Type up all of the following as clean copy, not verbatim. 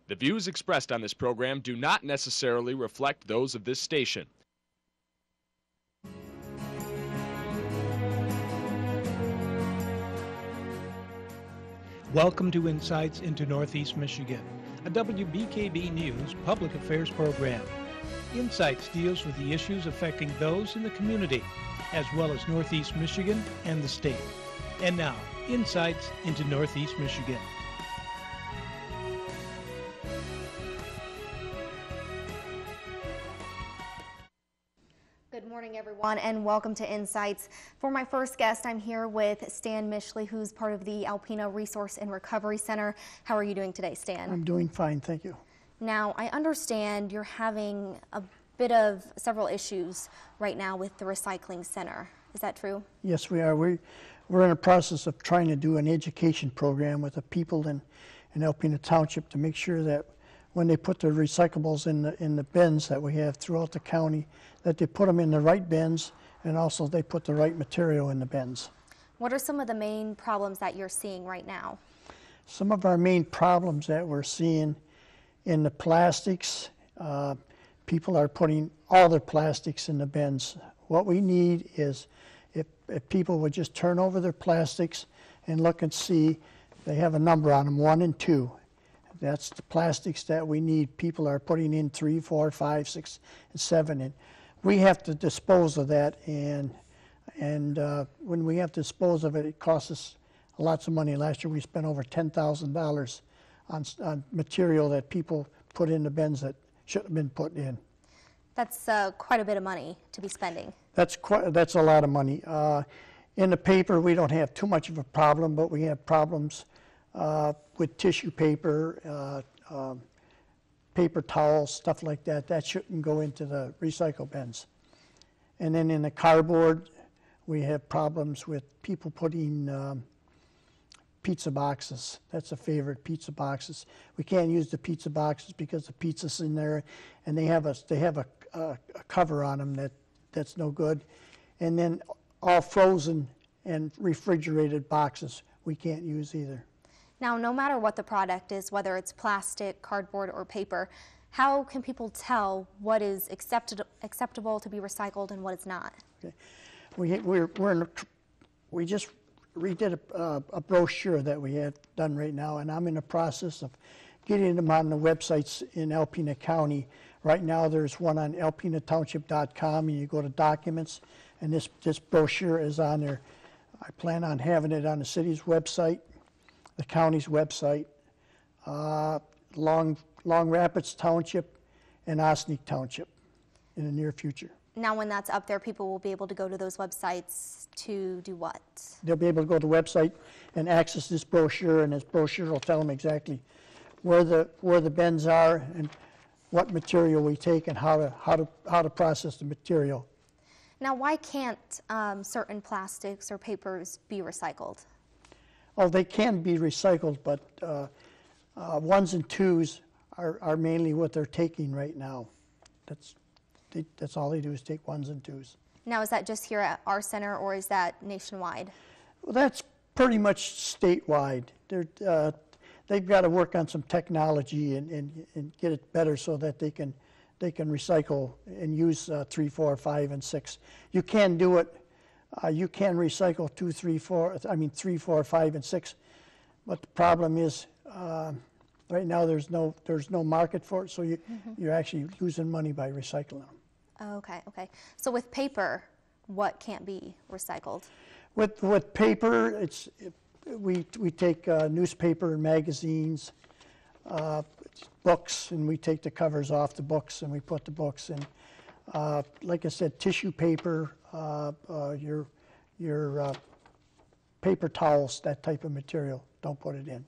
The views expressed on this program do not necessarily reflect those of this station. Welcome to Insights into Northeast Michigan, a WBKB News public affairs program. Insights deals with the issues affecting those in the community, as well as Northeast Michigan and the state. And now, Insights into Northeast Michigan. Good morning, everyone, and welcome to Insights. For my first guest, I'm here with Stan Mishley, who's part of the Alpena Resource and Recovery Center. How are you doing today, Stan? I'm doing fine, thank you. Now, I understand you're having a bit of several issues right now with the recycling center. Is that true? Yes, we are. We're in a process of trying to do an education program with the people in Alpena Township to make sure that when they put their recyclables in the bins that we have throughout the county, that they put them in the right bins, and also they put the right material in the bins. What are some of the main problems that you're seeing right now? Some of our main problems that we're seeing in the plastics, people are putting all their plastics in the bins. What we need is if people would just turn over their plastics and look and see, they have a number on them, 1 and 2. That's the plastics that we need. People are putting in 3, 4, 5, 6, and 7. And we have to dispose of that, and when we have to dispose of it, it costs us lots of money. Last year we spent over $10,000 on material that people put in the bins that shouldn't have been put in. That's quite a bit of money to be spending. That's a lot of money. In the paper, we don't have too much of a problem, but we have problems with tissue paper, paper towels, stuff like that. That shouldn't go into the recycle bins. And then in the cardboard, we have problems with people putting pizza boxes. That's a favorite, pizza boxes. We can't use the pizza boxes because the pizza's in there, and they have a cover on them that's no good. And then all frozen and refrigerated boxes we can't use either. Now, no matter what the product is, whether it's plastic, cardboard, or paper, how can people tell what is acceptable to be recycled and what is not? Okay. We just redid a brochure that we have done right now, and I'm in the process of getting them on the websites in Alpena County. Right now there's one on alpenatownship.com, and you go to documents, and this brochure is on there. I plan on having it on the city's website, the county's website, Long Rapids Township, and Osneek Township in the near future. Now when that's up there, people will be able to go to those websites to do what? They'll be able to go to the website and access this brochure, and this brochure will tell them exactly where the bins are and what material we take and how to process the material. Now, why can't certain plastics or papers be recycled? Oh, they can be recycled, but 1s and 2s are mainly what they're taking right now. That's all they do is take 1s and 2s. Now, is that just here at our center, or is that nationwide? Well, that's pretty much statewide. They've got to work on some technology and get it better so that they can recycle and use 3, 4, 5, and 6. You can do it. You can recycle 2, 3, 4. I mean 3, 4, 5, and 6. But the problem is, right now there's no market for it, so you're actually losing money by recycling them. Okay. So with paper, what can't be recycled? With paper, we take newspaper and magazines, books, and we take the covers off the books and we put the books in. Like I said, tissue paper, your paper towels, that type of material, don't put it in.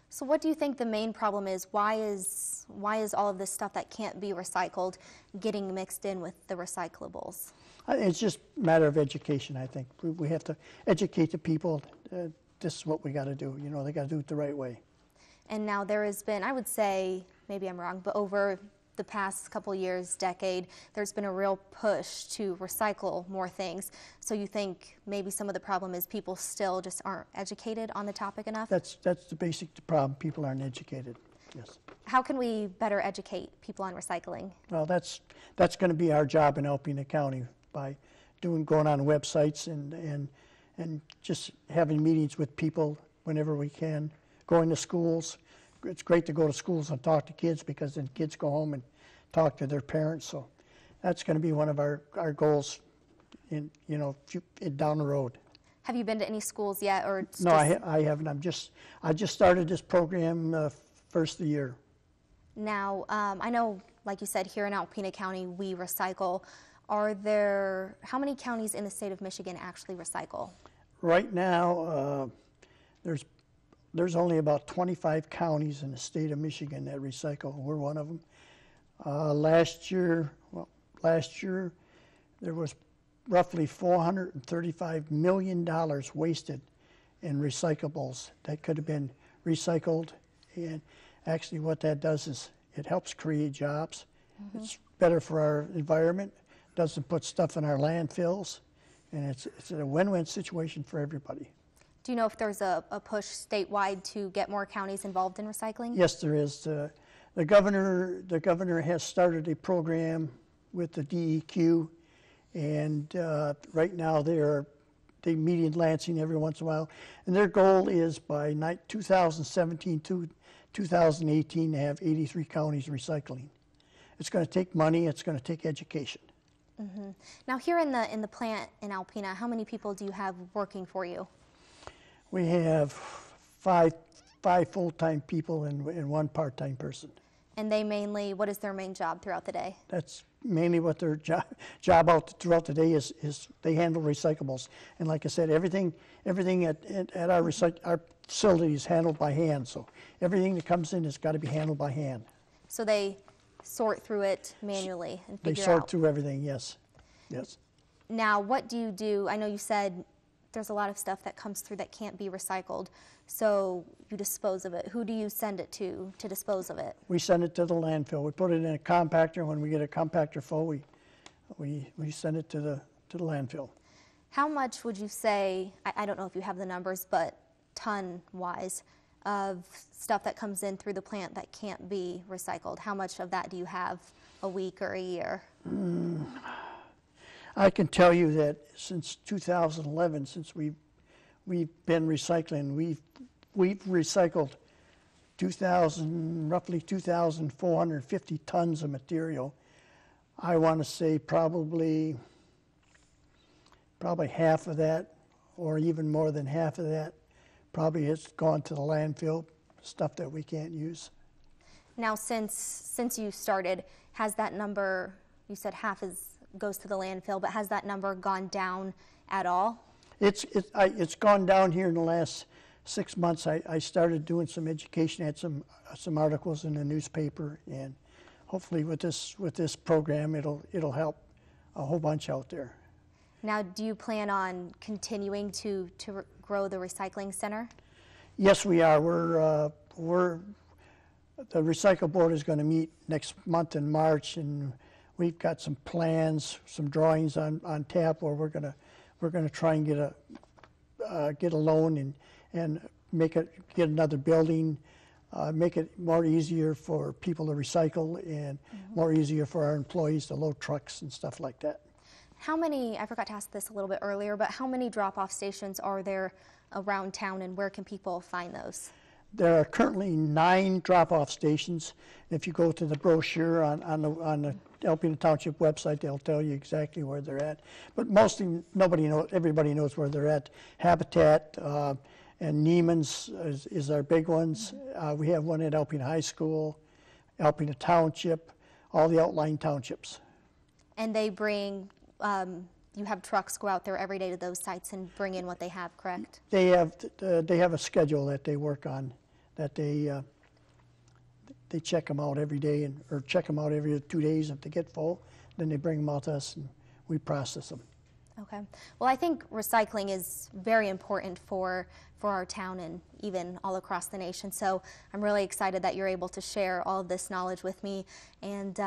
So what do you think the main problem is? Why is all of this stuff that can't be recycled getting mixed in with the recyclables? It's just a matter of education, I think. We have to educate the people. This is what we got to do. You know, they got to do it the right way. And now there has been, I would say, maybe I'm wrong, but over the past couple years, decade, there's been a real push to recycle more things. So you think maybe some of the problem is people still just aren't educated on the topic enough? That's the basic problem. People aren't educated. yes. How can we better educate people on recycling? Well, that's going to be our job in Alpena County by going on websites and just having meetings with people whenever we can, going to schools. It's great to go to schools and talk to kids because then kids go home and talk to their parents. So that's going to be one of our goals down the road. Have you been to any schools yet, or it's No, just... I haven't. I just started this program first of the year. Now, I know, like you said, here in Alpena County, we recycle. How many counties in the state of Michigan actually recycle? Right now, there's only about 25 counties in the state of Michigan that recycle. We're one of them. Last year, there was roughly $435 million wasted in recyclables that could have been recycled. And actually what that does is it helps create jobs. Mm-hmm. It's better for our environment, doesn't put stuff in our landfills, and it's a win-win situation for everybody. Do you know if there's a push statewide to get more counties involved in recycling? Yes, there is. The governor has started a program with the DEQ, and right now they meet in Lansing every once in a while, and their goal is by 2017 to 2018 to have 83 counties recycling. It's going to take money. It's going to take education. Mm-hmm. Now, here in the plant in Alpena, how many people do you have working for you? We have five full-time people and one part-time person. And they mainly, what is their main job throughout the day? That's mainly what their job out throughout the day is they handle recyclables. And like I said, everything at our facility is handled by hand. So everything that comes in has got to be handled by hand. So they sort through it manually and figure out? They sort through everything, yes. Yes. Now, what do you do? I know you said there's a lot of stuff that comes through that can't be recycled. So you dispose of it. Who do you send it to dispose of it? We send it to the landfill. We put it in a compactor. When we get a compactor full, we send it to the landfill. How much would you say, I don't know if you have the numbers, but ton-wise, of stuff that comes in through the plant that can't be recycled? How much of that do you have a week or a year? I can tell you that since 2011, since we've been recycling, we've recycled roughly 2,450 tons of material. I want to say probably half of that, or even more than half of that, probably has gone to the landfill, stuff that we can't use. Now, since you started, has that number, you said half goes to the landfill, but has that number gone down at all? It's gone down here in the last 6 months. I started doing some education, had some articles in the newspaper, and hopefully with this program it'll help a whole bunch out there. Now, do you plan on continuing to grow the recycling center? Yes, we are. The Recycle Board is going to meet next month in March, and we've got some plans, some drawings on tap where we're going to try and get a loan and get another building, make it more easier for people to recycle and more easier for our employees to load trucks and stuff like that. How many, I forgot to ask this a little bit earlier, but how many drop-off stations are there around town, and where can people find those? There are currently 9 drop-off stations. If you go to the brochure on the Alpena Township website, they'll tell you exactly where they're at. But mostly, everybody knows where they're at. Habitat and Neiman's is our big ones. We have one at Alpena High School, Alpena Township, all the outlying townships. And they bring, you have trucks go out there every day to those sites and bring in what they have, correct? They have a schedule that they work on, that they check them out every day, or check them out every 2 days. If they get full, then they bring them out to us and we process them. Okay. Well, I think recycling is very important for our town and even all across the nation. So I'm really excited that you're able to share all of this knowledge with me. And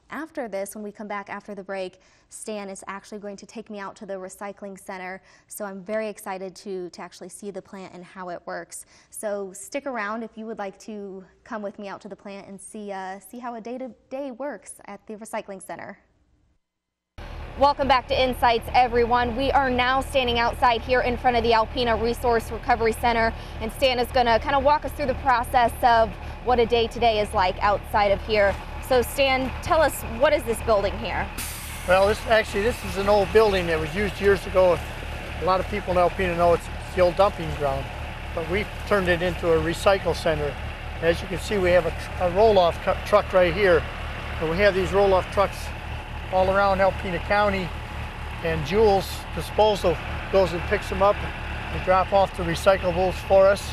after this, when we come back after the break, Stan is actually going to take me out to the recycling center. So I'm very excited to actually see the plant and how it works. So stick around if you would like to come with me out to the plant and see how a day-to-day works at the recycling center. Welcome back to Insights, everyone. We are now standing outside here in front of the Alpena Resource Recovery Center, and Stan is going to kind of walk us through the process of what a day-to-day is like outside of here. So Stan, tell us, what is this building here? Well, this is an old building that was used years ago. A lot of people in Alpena know it's the old dumping ground, but we turned it into a recycle center. As you can see, we have a roll-off truck right here, and we have these roll-off trucks all around Alpena County, and Jules Disposal goes and picks them up and drop off the recyclables for us.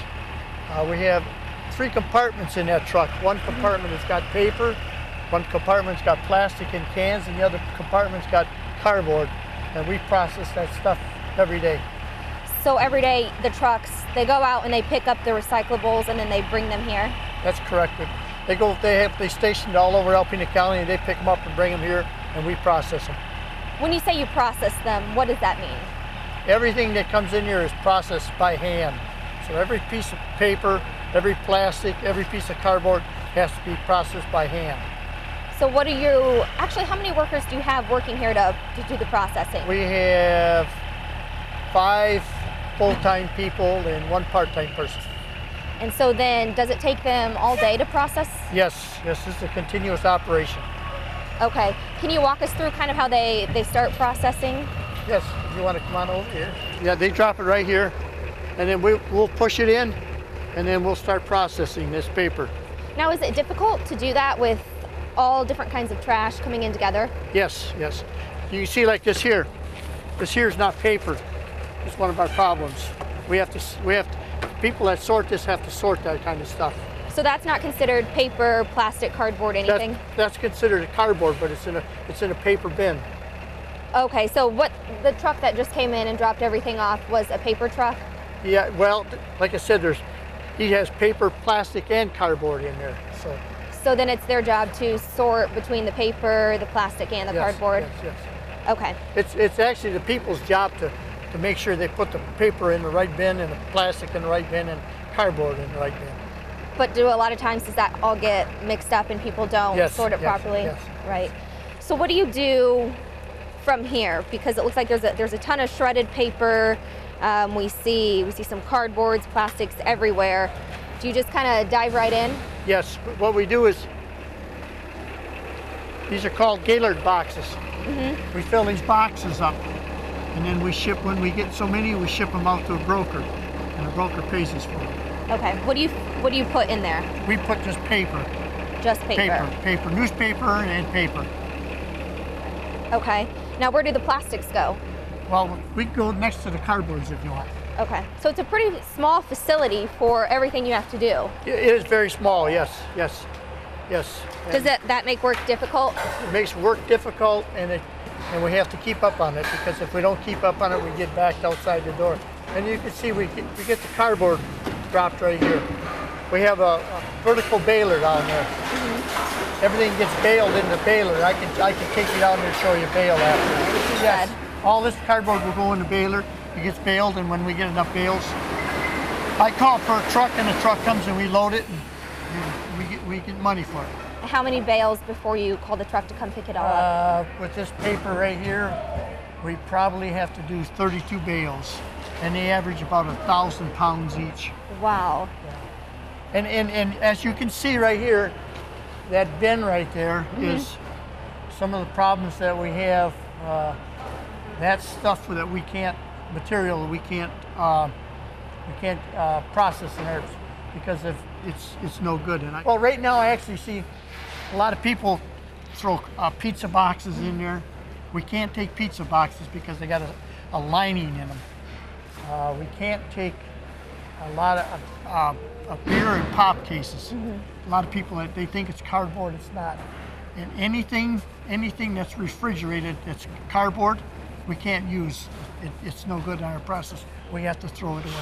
We have 3 compartments in that truck. One compartment has got paper, one compartment's got plastic and cans, and the other compartment's got cardboard, and we process that stuff every day. So every day the trucks, they go out and they pick up the recyclables and then they bring them here? That's correct. They stationed all over Alpena County, and they pick them up and bring them here, and we process them. When you say you process them, what does that mean? Everything that comes in here is processed by hand. So every piece of paper, every plastic, every piece of cardboard has to be processed by hand. So how many workers do you have working here to do the processing? We have 5 full-time people and 1 part-time person. And so then, does it take them all day to process? Yes, this is a continuous operation. Okay. Can you walk us through kind of how they start processing? Yes, if you want to come on over here. Yeah, they drop it right here, and then we'll push it in, and then we'll start processing this paper. Now, is it difficult to do that with all different kinds of trash coming in together? Yes, yes. You can see like this here. This here is not paper. It's one of our problems. People that sort this have to sort that kind of stuff. So that's not considered paper, plastic, cardboard, anything? That's considered a cardboard, but it's in a paper bin. Okay, so the truck that just came in and dropped everything off was a paper truck? Yeah, well, like I said, he has paper, plastic, and cardboard in there. So then it's their job to sort between the paper, the plastic, and the cardboard? Yes. Okay. It's actually the people's job to make sure they put the paper in the right bin and the plastic in the right bin and cardboard in the right bin. But a lot of times does that all get mixed up and people don't sort it properly? Yes. Right. So what do you do from here? Because it looks like there's a ton of shredded paper. We see some cardboards, plastics everywhere. Do you just kind of dive right in? Yes. What we do is, these are called Gaylord boxes. Mm-hmm. We fill these boxes up, and then when we get so many, we ship them out to a broker, and the broker pays us for them. Okay. What do you put in there? We put just paper. Just paper? Paper, newspaper and paper. Okay. Now where do the plastics go? Well, we go next to the cardboards if you want. Okay. So it's a pretty small facility for everything you have to do. It is very small, yes. Does that make work difficult? It makes work difficult, and we have to keep up on it, because if we don't keep up on it, we get backed outside the door. And you can see we get the cardboard dropped right here. We have a vertical baler down there. Mm-hmm. Everything gets baled in the baler. I can take you down there and show you bale after. Yes. All this cardboard will go in the baler. It gets baled, and when we get enough bales, I call for a truck, and the truck comes and we load it, and we get money for it. How many bales before you call the truck to come pick it all up? With this paper right here, we probably have to do 32 bales, and they average about 1,000 pounds each. Wow. And as you can see right here, that bin right there is some of the problems that we have. That's stuff that we can't process in ours because it's no good. Well, right now I actually see a lot of people throw pizza boxes in there. We can't take pizza boxes because they got a lining in them. We can't take a lot of beer and pop cases. A lot of people, they think it's cardboard. It's not. And anything that's refrigerated that's cardboard, we can't use. It's no good in our process. We have to throw it away.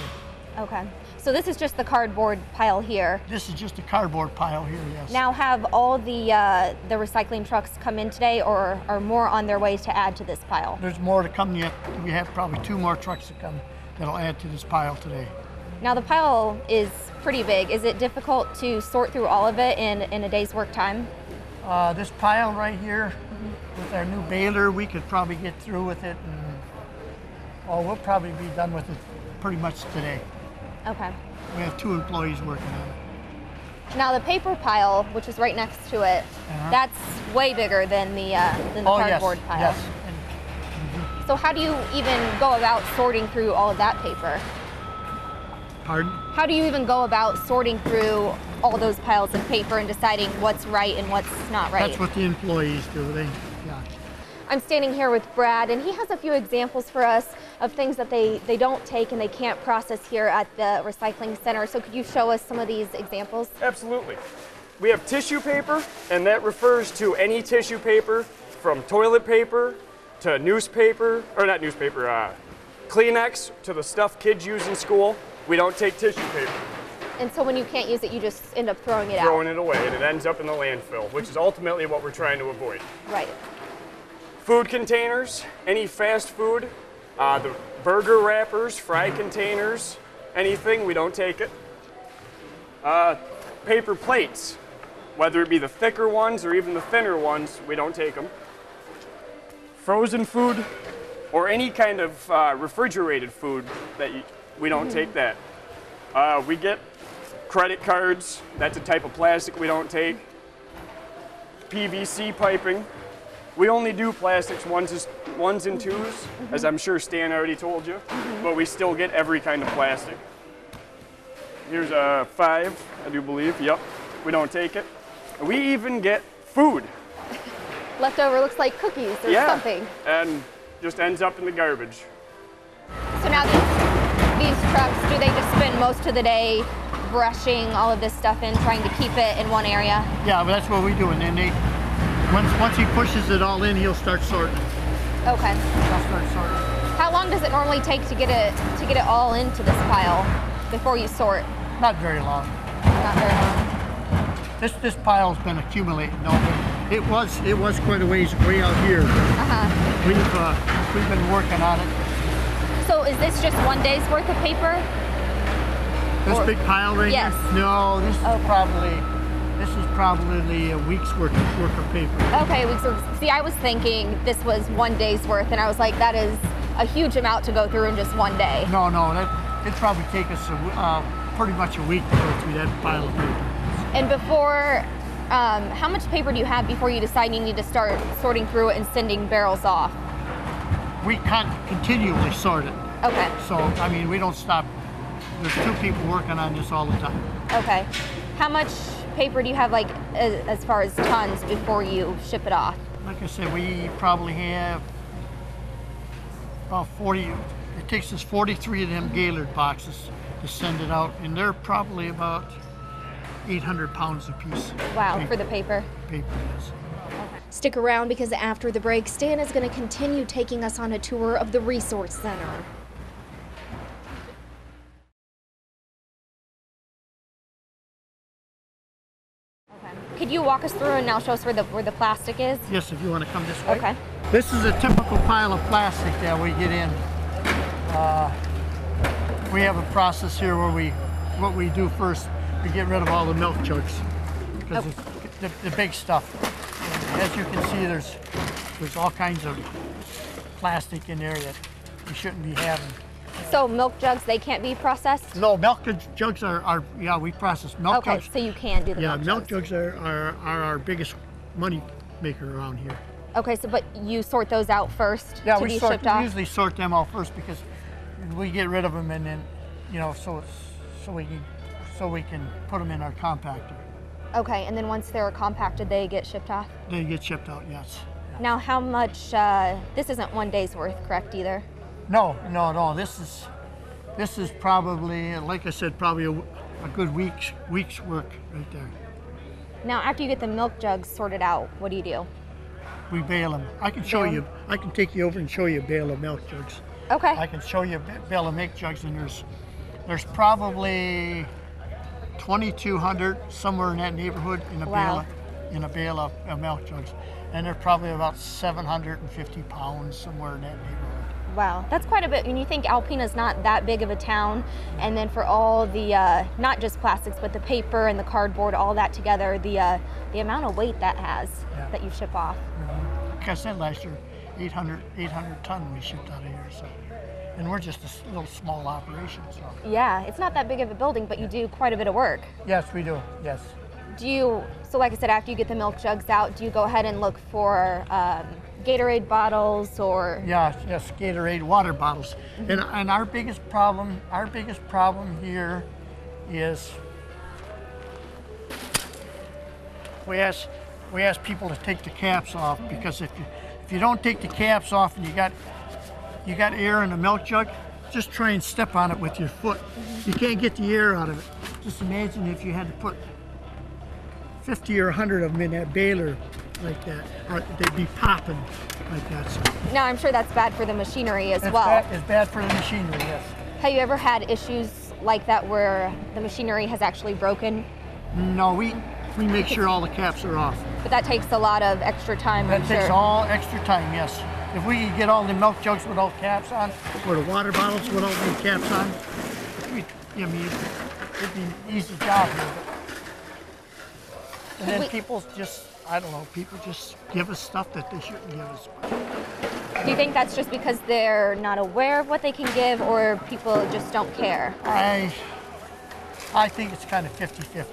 Okay. So this is just the cardboard pile here. This is just a cardboard pile here, yes. Now have all the recycling trucks come in today, or are more on their way to add to this pile? There's more to come yet. We have probably 2 more trucks to come that'll add to this pile today. Now the pile is pretty big. Is it difficult to sort through all of it in a day's work time? This pile right here, with our new baler, we could probably get through with it, and we'll probably be done with it pretty much today. Okay. We have 2 employees working on it. Now the paper pile, which is right next to it, that's way bigger than the cardboard pile. Yes. So how do you even go about sorting through all of that paper? Pardon? How do you even go about sorting through all those piles of paper and deciding what's right and what's not right? That's what the employees do. I'm standing here with Brad, and he has a few examples for us of things that they don't take and they can't process here at the recycling center. So could you show us some of these examples? Absolutely. We have tissue paper, and that refers to any tissue paper from toilet paper to newspaper, or not newspaper, Kleenex to the stuff kids use in school. We don't take tissue paper. And so when you can't use it, you just end up throwing it out? Throwing it away, and it ends up in the landfill, which is ultimately what we're trying to avoid. Right. Food containers, any fast food, the burger wrappers, fry containers, anything, we don't take it. Paper plates, whether it be the thicker ones or even the thinner ones, we don't take them. Frozen food or any kind of refrigerated food we don't take that. We get credit cards, that's a type of plastic we don't take. PVC piping. We only do plastics ones and twos, as I'm sure Stan already told you, but we still get every kind of plastic. Here's a 5, I do believe, yep, we don't take it. We even get food. Leftover looks like cookies or something. And just ends up in the garbage. So now these trucks, do they just spend most of the day brushing all of this stuff in, trying to keep it in one area? Yeah, but that's what we do, and then once he pushes it all in, he'll start sorting. Okay. He'll start sorting. How long does it normally take to get it all into this pile before you sort? Not very long. Not very long. This pile's been accumulating. No, but it was quite a ways way out here. We've been working on it. So is this just one day's worth of paper? This big pile right Yes. here? No, this is probably a week's worth of paper. Okay, see, I was thinking this was one day's worth, and I was like, that is a huge amount to go through in just one day. No, it'd probably take us pretty much a week to go through that pile of paper. And before, how much paper do you have before you decide you need to start sorting through it and sending barrels off? We continually sort it. Okay. So, I mean, we don't stop. There's 2 people working on this all the time. Okay. How much paper do you have, like, as far as tons before you ship it off? Like I said, we probably have about 40. It takes us 43 of them Gaylord boxes to send it out, and they're probably about 800 pounds a piece. Wow, for the paper? Paper, yes. Stick around, because after the break, Stan is going to continue taking us on a tour of the Resource Center. Could you walk us through and now show us where the plastic is? Yes, if you want to come this way. Okay. This is a typical pile of plastic that we get in. We have a process here where what we do first, we get rid of all the milk jugs because of the big stuff. And as you can see, there's all kinds of plastic in there that we shouldn't be having. So milk jugs, they can't be processed? No, milk jugs are we process milk jugs. Okay, so you can do the milk jugs. Yeah, milk jugs are our biggest money maker around here. Okay, so but you sort those out first to be we shipped off? usually sort them out first because we get rid of them, and then so we can put them in our compactor. Okay, and then once they're compacted, they get shipped off? They get shipped out, yes. Now, how much? This isn't one day's worth, correct? Either? No. This is probably, like I said, probably a good week's work right there. Now, after you get the milk jugs sorted out, what do you do? We bale them. I can show you. I can take you over and show you a bale of milk jugs. Okay. I can show you a bale of milk jugs, and there's probably 2,200 somewhere in that neighborhood in a Wow. bale of milk jugs, and they're probably about 750 pounds somewhere in that neighborhood. Wow, that's quite a bit. When you think Alpena's not that big of a town, and then for all the not just plastics, but the paper and the cardboard, all that together, the amount of weight that has that you ship off. Like I said last year, 800 ton we shipped out of here. So, and we're just a little small operation. So Yeah, it's not that big of a building, but you do quite a bit of work. yes, we do. Yes. Do you? So, like I said, after you get the milk jugs out, do you go ahead and look for Gatorade bottles or? Yes, Gatorade water bottles. And our biggest problem here is we ask people to take the caps off, because if you don't take the caps off and you got air in the milk jug, just try and step on it with your foot. You can't get the air out of it. Just imagine if you had to put 50 or 100 of them in that baler like that, or they'd be popping like that. So No, I'm sure that's bad for the machinery as well. it's bad for the machinery, yes. Have you ever had issues like that where the machinery has actually broken? No, we make sure all the caps are off. But that takes a lot of extra time, That I'm takes sure. all extra time, yes. If we could get all the milk jugs with all caps on, or the water bottles with all the caps on, it'd be an easy job here. And then people just give us stuff that they shouldn't give us. Do you think that's just because they're not aware of what they can give, or people just don't care? I think it's kind of 50-50.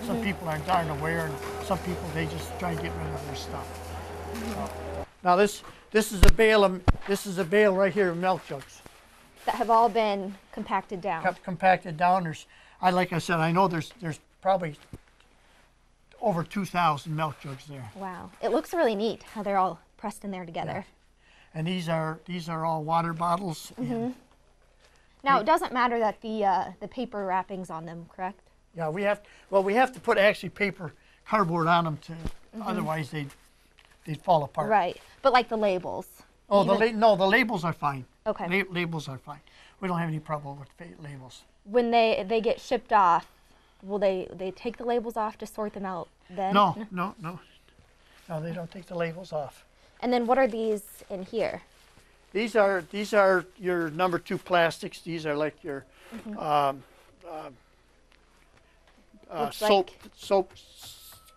Some people are darn aware, and some people, they just try and get rid of their stuff. Now this is a bale right here of milk jugs. That have all been compacted down. Compacted down. Like I said, I know there's probably over 2,000 milk jugs there. Wow, it looks really neat how they're all pressed in there together. And these are all water bottles. And Now it doesn't matter that the paper wrappings on them, correct? yeah, we have to put actually cardboard on them otherwise they'd fall apart. Right, but like the labels. Oh, the labels are fine. Okay. Labels are fine. We don't have any problem with labels. When they get shipped off, will they take the labels off to sort them out then? No, they don't take the labels off. And then what are these in here? These are your number 2 plastics. These are like your Looks soap like-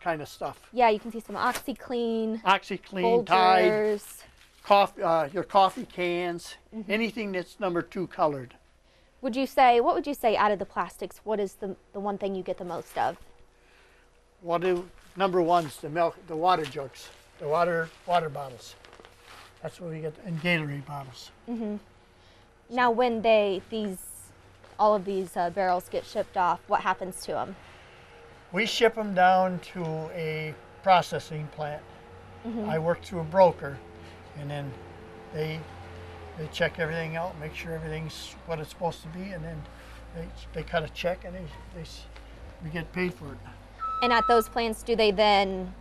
kind of stuff. Yeah, you can see some OxyClean, OxyClean, Tide, Folgers. your coffee cans, anything that's number 2 colored. What would you say out of the plastics, what is the one thing you get the most of? Number 1's the water jugs, the water bottles. That's what we get, and Gatorade bottles. Now when all of these barrels get shipped off, what happens to them? We ship them down to a processing plant. I work through a broker, and then they check everything out, make sure everything's what it's supposed to be, and then they cut a check and we get paid for it. And at those plants, do they then,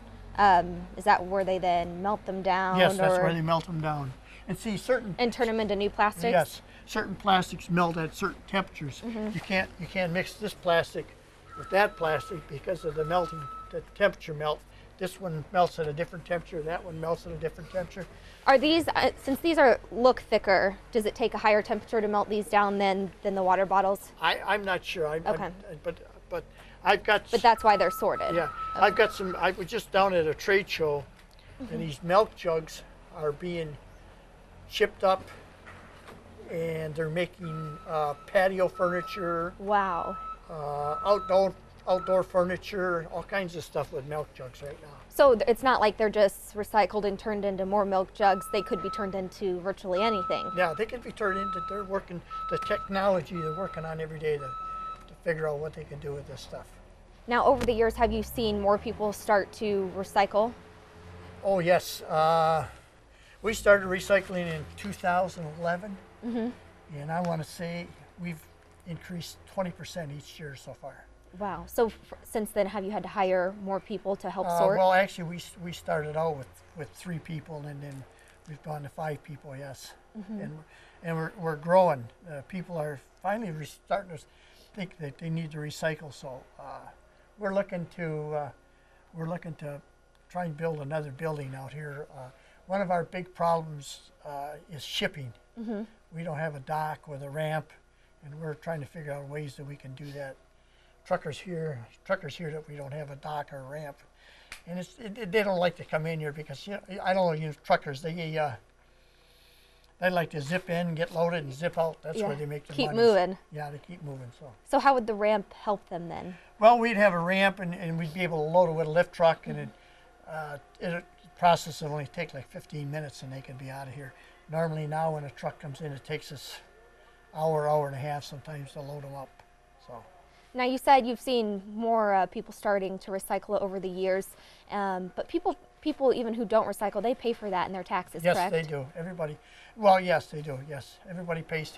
is that where they then melt them down? Yes, that's where they melt them down. And see, And turn them into new plastics? Yes, certain plastics melt at certain temperatures. You can't mix this plastic with that plastic because of the temperature melt. This one melts at a different temperature, that one melts at a different temperature. Are these, since these look thicker, does it take a higher temperature to melt these down than the water bottles? I'm not sure. Okay. But I've got. But that's why they're sorted. Yeah, Okay. I've got some. I was just down at a trade show, and these milk jugs are being shipped up, and they're making patio furniture, Wow. outdoor furniture, all kinds of stuff with milk jugs right now. So it's not like they're just recycled and turned into more milk jugs. They could be turned into virtually anything. Yeah, they can be turned into. They're working the technology they're working on every day to figure out what they can do with this stuff. Now, over the years, have you seen more people start to recycle? Oh yes, we started recycling in 2011, and I want to say we've increased 20% each year so far. Wow. So since then, have you had to hire more people to help sort? Well, actually, we started out with 3 people, and then we've gone to 5 people. Yes, and we're growing. People are finally starting to think that they need to recycle. So we're looking to try and build another building out here. One of our big problems is shipping. We don't have a dock with a ramp, and we're trying to figure out ways that we can do that. Truckers here that we don't have a dock or a ramp, and they don't like to come in here because, you know, I don't use truckers. They like to zip in, get loaded, and zip out. That's where they make the money. Keep moving. Yeah, they keep moving. So how would the ramp help them then? Well, we'd have a ramp, and we'd be able to load it with a lift truck, and the process will only take like 15 minutes, and they can be out of here. Normally now when a truck comes in, it takes us hour and a half sometimes to load them up. So. Now you said you've seen more people starting to recycle over the years, but people even who don't recycle, they pay for that in their taxes, yes, correct? Yes, they do. Everybody, well, yes, they do. Yes, everybody pays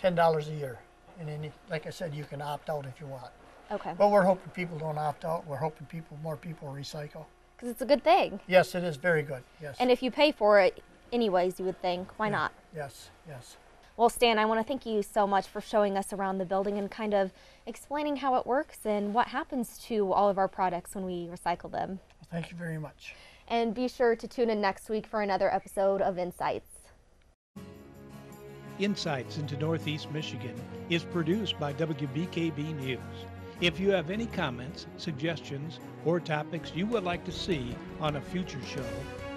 $10 a year, and then, like I said, you can opt out if you want. Okay. But we're hoping people don't opt out. We're hoping more people recycle. Because it's a good thing. Yes, it is very good. Yes. And if you pay for it anyways, you would think, why not? Yes, yes. Well, Stan, I want to thank you so much for showing us around the building and kind of explaining how it works and what happens to all of our products when we recycle them. Well, thank you very much. And be sure to tune in next week for another episode of Insights. Insights into Northeast Michigan is produced by WBKB News. If you have any comments, suggestions, or topics you would like to see on a future show,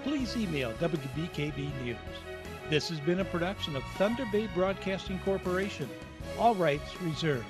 please email WBKB News. This has been a production of Thunder Bay Broadcasting Corporation. All rights reserved.